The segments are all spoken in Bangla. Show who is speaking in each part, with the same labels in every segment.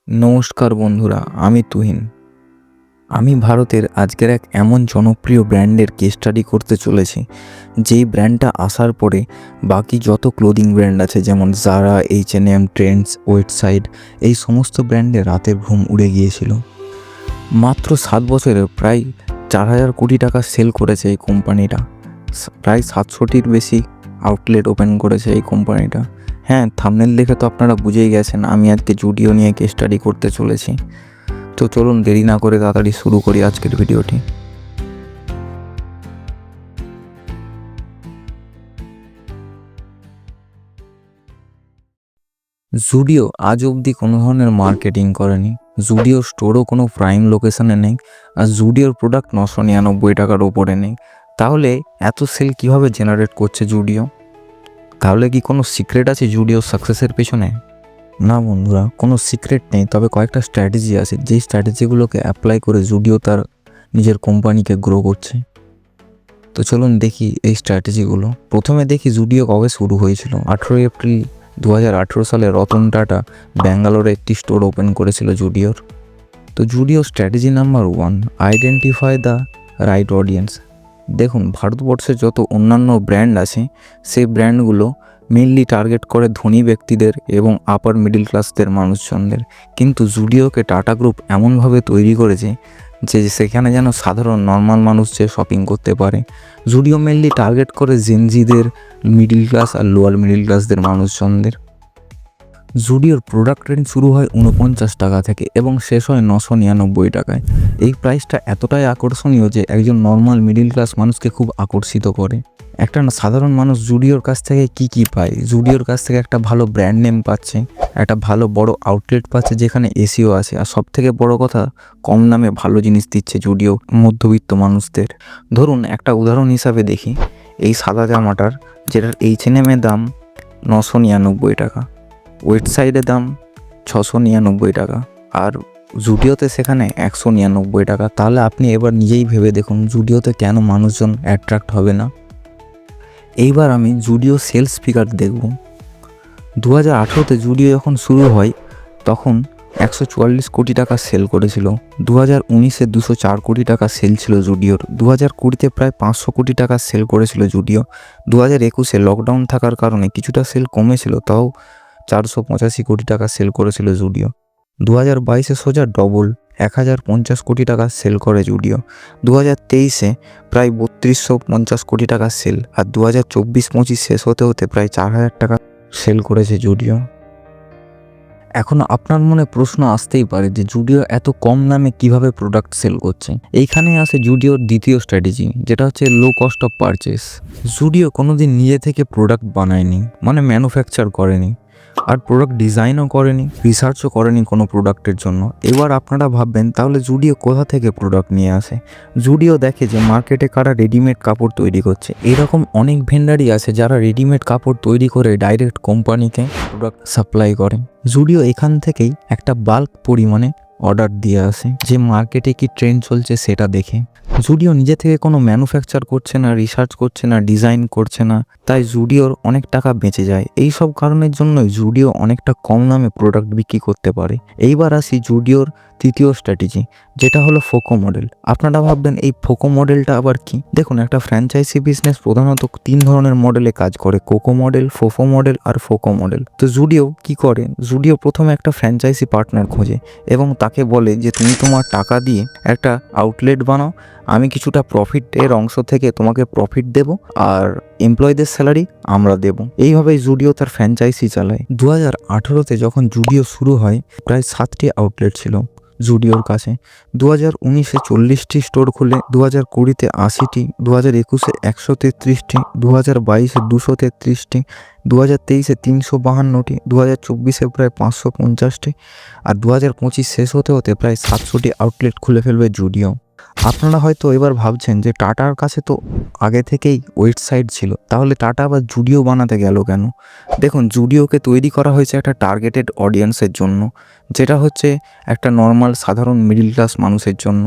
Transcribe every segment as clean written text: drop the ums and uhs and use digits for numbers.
Speaker 1: নমস্কার বন্ধুরা, আমি তুহিন। আমি ভারতের আজকের এক এমন জনপ্রিয় ব্র্যান্ডের কেস স্টাডি করতে চলেছি, যেই ব্র্যান্ডটা আসার পরে বাকি যত ক্লোদিং ব্র্যান্ড আছে যেমন জারা, H&M, ট্রেন্ডস, ওয়েটসাইড, এই সমস্ত ব্র্যান্ডে রাতের ঘুম উড়ে গিয়েছিল। মাত্র 7 বছরে প্রায় 4,000 কোটি টাকা সেল করেছে এই কোম্পানিটা। প্রায় 700টির বেশি আউটলেট ওপেন করেছে এই কোম্পানিটা। হ্যাঁ, থাম্বনেল দেখে তো আপনারা বুঝেই গেছেন আমি আজকে জুডিও নিয়ে কেস স্টাডি করতে চলেছি। তো চলুন দেরি না করে তাড়াতাড়ি শুরু করি আজকের ভিডিওটি। জুডিও আজ অবধি কোনো ধরনের মার্কেটিং করেনি। জুডিও স্টোরও কোনো প্রাইম লোকেশনে নেই, আর জুডিওর প্রোডাক্ট 999 টাকার ওপরে নেই। তাহলে এত সেল কিভাবে জেনারেট করছে জুডিও? তাহলে কি কোনো সিক্রেট আছে জুডিওর সাকসেসের পেছনে? না বন্ধুরা, কোনো সিক্রেট নেই, তবে কয়েকটা স্ট্র্যাটেজি আছে যেই স্ট্র্যাটেজিগুলোকে অ্যাপ্লাই করে জুডিও তার নিজের কোম্পানিকে গ্রো করছে। তো চলুন দেখি এই স্ট্র্যাটেজিগুলো। প্রথমে দেখি জুডিও কবে শুরু হয়েছিল। 18 এপ্রিল 2018 সালে রতন টাটা ব্যাঙ্গালোরে একটি স্টোর ওপেন করেছিল জুডিওর। তো Zudio strategy number 1, identify the right audience. দেখুন, ভারতবর্ষে যত অন্যান্য ব্র্যান্ড আছে সেই ব্র্যান্ডগুলো মেনলি টার্গেট করে ধনী ব্যক্তিদের এবং আপার মিডিল ক্লাসদের মানুষজনদের, কিন্তু জুডিওকে টাটা গ্রুপ এমনভাবে তৈরি করেছে যে সেখানে যেন সাধারণ নর্মাল মানুষ যে শপিং করতে পারে। জুডিও মেনলি টার্গেট করে জেনজিদের, মিডিল ক্লাস আর লোয়ার মিডিল ক্লাসদের মানুষজনদের। জুডিওর প্রোডাক্ট রেঞ্জ শুরু হয় 49 টাকা থেকে এবং শেষ হয় 999 টাকায়। এই প্রাইসটা এতটাই আকর্ষণীয় যে একজন নর্মাল মিডিল ক্লাস মানুষকে খুব আকর্ষিত করে। একটা সাধারণ মানুষ জুডিওর কাছ থেকে কি পায়? জুডিওর কাছ থেকে একটা ভালো ব্র্যান্ড নেম পাচ্ছে, একটা ভালো বড় আউটলেট পাচ্ছে যেখানে এসিও আছে, আর সব থেকে বড় কথা কম দামে ভালো জিনিস দিচ্ছে জুডিও মধ্যবিত্ত মানুষদের। ধরুন একটা উদাহরণ হিসাবে দেখি, এই সাদা জামাটার যেটার H&M এর দাম 999 টাকা, ওয়েবসাইটের দাম 699 টাকা, আর জুডিওতে সেখানে 199 টাকা। তাহলে আপনি এবার নিজেই ভেবে দেখুন জুডিওতে কেন মানুষজন অ্যাট্রাক্ট হবে না। এইবার আমি জুডিও সেলস ফিগার দেখব। 2018তে জুডিও যখন শুরু হয় তখন 144 কোটি টাকা সেল করেছিল। 2019-এ 204 কোটি টাকা সেল ছিল জুডিওর। 2020-তে প্রায় 500 কোটি টাকা সেল করেছিল জুডিও। 2021-এ লকডাউন থাকার কারণে কিছুটা সেল কমেছিল, তাও 485 কোটি টাকা সেল করেছিল জুডিও। 2022-এ সোজা ডবল 1050 কোটি টাকা সেল করে জুডিও। 2023-এ প্রায় 3250 কোটি টাকা সেল, আর 2024-25 শেষ হতে হতে প্রায় 4000 টাকা সেল করেছে জুডিও। এখন আপনার মনে প্রশ্ন আসতেই পারে যে জুডিও এত কম দামে কিভাবে প্রোডাক্ট সেল করছে। এইখানে আসে জুডিওর দ্বিতীয় স্ট্র্যাটেজি, যেটা হচ্ছে low cost of purchase. Zudio কোনোদিন নিজে থেকে প্রোডাক্ট বানায়নি, মানে ম্যানুফ্যাকচার করেনি, আর প্রোডাক্ট ডিজাইনও করেনি, রিসার্চও করেনি কোনো প্রোডাক্টের জন্য। এবার আপনারা ভাববেন তাহলে জুডিও কোথা থেকে প্রোডাক্ট নিয়ে আসে? জুডিও দেখে যে মার্কেটে কারা রেডিমেড কাপড় তৈরি করছে। এরকম অনেক ভেন্ডারই আছে যারা রেডিমেড কাপড় তৈরি করে ডাইরেক্ট কোম্পানিকে প্রোডাক্ট সাপ্লাই করে। জুডিও এখান থেকেই একটা বাল্ক পরিমাণে অর্ডার দিয়ে আসে, যে মার্কেটে কি ট্রেন্ড চলছে সেটা দেখে। জুডিও নিজে থেকে কোনো ম্যানুফ্যাকচার করছে না, রিসার্চ করছে না, ডিজাইন করছে না, তাই জুডিওর অনেক টাকা বেঁচে যায়। এই সব কারণের জন্যই জুডিও অনেকটা কম দামে প্রোডাক্ট বিক্রি করতে পারে। এইবার আসি জুডিওর তৃতীয় স্ট্র্যাটেজি, যেটা হলো ফোকো মডেল। আপনারা ভাববেন এই ফোকো মডেলটা আবার কি? দেখুন, একটা ফ্র্যাঞ্চাইজি বিজনেস প্রধানত 3 ধরনের মডেলে কাজ করে: কোকো মডেল, ফোফো মডেল আর ফোকো মডেল। তো জুডিও কি করে? জুডিও প্রথমে একটা ফ্র্যাঞ্চাইজি পার্টনার খোঁজে এবং তাকে বলে যে তুমি তোমার টাকা দিয়ে একটা আউটলেট বানাও, আমি কিছুটা প্রফিটের অংশ থেকে তোমাকে প্রফিট দেব, আর এমপ্লয়ীদের স্যালারি আমরা দেব। এইভাবেই জুডিও তার ফ্র্যাঞ্চাইজি চালায়। 2018-তে যখন জুডিও শুরু হয় প্রায় 7টি আউটলেট ছিল জুডিওর কাছে। 2019-এ 40টি স্টোর খুলে, 2020-তে 80টি, 2021-এ 133টি, 2022-এ 233টি, 2023-এ 352টি, 2024-এ প্রায় 550টি, আর 2025 শেষ হতে হতে প্রায় 700টি আউটলেট খুলে ফেলবে জুডিও। আপনারা হয়তো এবার ভাবছেন যে টাটার কাছে তো আগে থেকেই ওয়েবসাইট ছিল, তাহলে টাটা আবার জুডিও বানাতে গেল কেন? দেখুন, জুডিওকে তৈরি করা হয়েছে একটা টার্গেটেড অডিয়েন্সের জন্য, যেটা হচ্ছে একটা নর্মাল সাধারণ মিডিল ক্লাস মানুষের জন্য।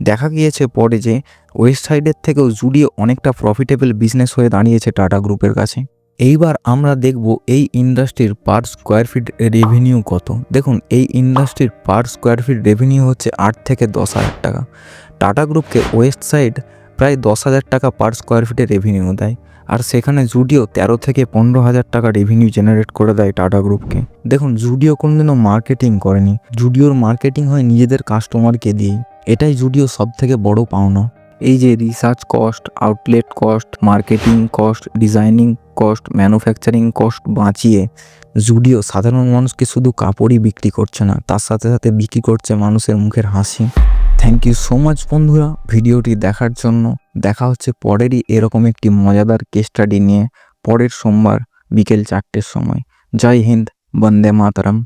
Speaker 1: দেখা গিয়েছে পরে যে ওয়েবসাইটের থেকেও জুডিও অনেকটা প্রফিটেবল বিজনেস হয়ে দাঁড়িয়েছে টাটা গ্রুপের কাছে। এইবার আমরা দেখব এই ইন্ডাস্ট্রির পার স্কোয়ার ফিট রেভিনিউ কত। দেখুন এই ইন্ডাস্ট্রির পার স্কোয়ার ফিট রেভিনিউ হচ্ছে 8 থেকে 10,000 টাকা। টাটা গ্রুপকে ওয়েস্ট সাইড প্রায় 10,000 টাকা পার স্কোয়ার ফিটে রেভিনিউ দেয়, আর সেখানে জুডিও 13 থেকে 15,000 টাকা রেভিনিউ জেনারেট করে দেয় টাটা গ্রুপকে। দেখুন জুডিও কোনোদিনও মার্কেটিং করেনি, জুডিওর মার্কেটিং হয় নিজেদের কাস্টমারকে দিয়েই। এটাই জুডিও সব থেকে বড় পাওনা। এই যে research cost, outlet cost, marketing cost, designing cost, manufacturing cost বাঁচিয়ে জুডিও সাধারণ মানুষকে শুধু কাপড়ই বিক্রি করছে না, তার সাথে সাথে বিক্রি করছে মানুষের মুখের হাসি। থ্যাংক ইউ সো মাচ বন্ধুরা ভিডিওটি দেখার জন্য। দেখা হচ্ছে পরেরই এরকম একটি মজাদার কেস স্টাডি নিয়ে পরের সোমবার বিকেল 4টের সময়। জয় হিন্দ, বন্দে মাতরম।